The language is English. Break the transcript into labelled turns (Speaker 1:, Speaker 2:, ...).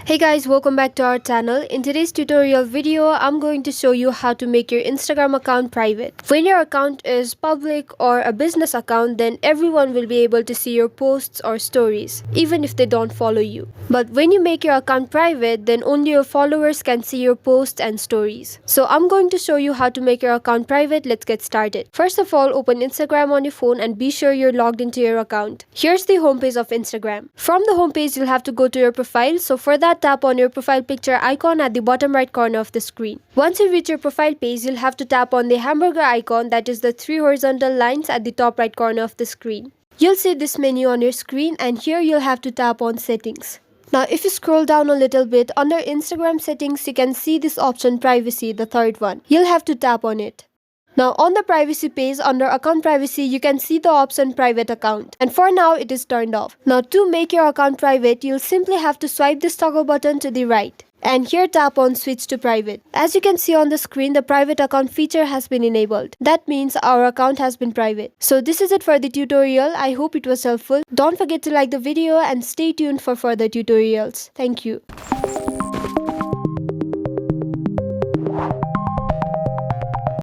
Speaker 1: Hey guys, welcome back to our channel. In today's tutorial video, I'm going to show you how to make your Instagram account private. When your account is public or a business account, then everyone will be able to see your posts or stories, even if they don't follow you. But when you make your account private, then only your followers can see your posts and stories. So I'm going to show you how to make your account private. Let's get started. First of all, open Instagram on your phone and be sure you're logged into your account. Here's the homepage of Instagram. From the homepage, you'll have to go to your profile. So for that, tap on your profile picture icon at the bottom right corner of the screen. Once you reach your profile page, you'll have to tap on the hamburger icon, that is the three horizontal lines at the top right corner of the screen. You'll see this menu on your screen, and here you'll have to tap on settings. Now if you scroll down a little bit, under Instagram settings you can see this option privacy, the third one. You'll have to tap on it. Now on the privacy page under account privacy, you can see the option private account, and for now it is turned off. Now to make your account private, you'll simply have to swipe this toggle button to the right, and here tap on switch to private. As you can see on the screen, the private account feature has been enabled. That means our account has been private. So this is it for the tutorial. I hope it was helpful. Don't forget to like the video and stay tuned for further tutorials. Thank you.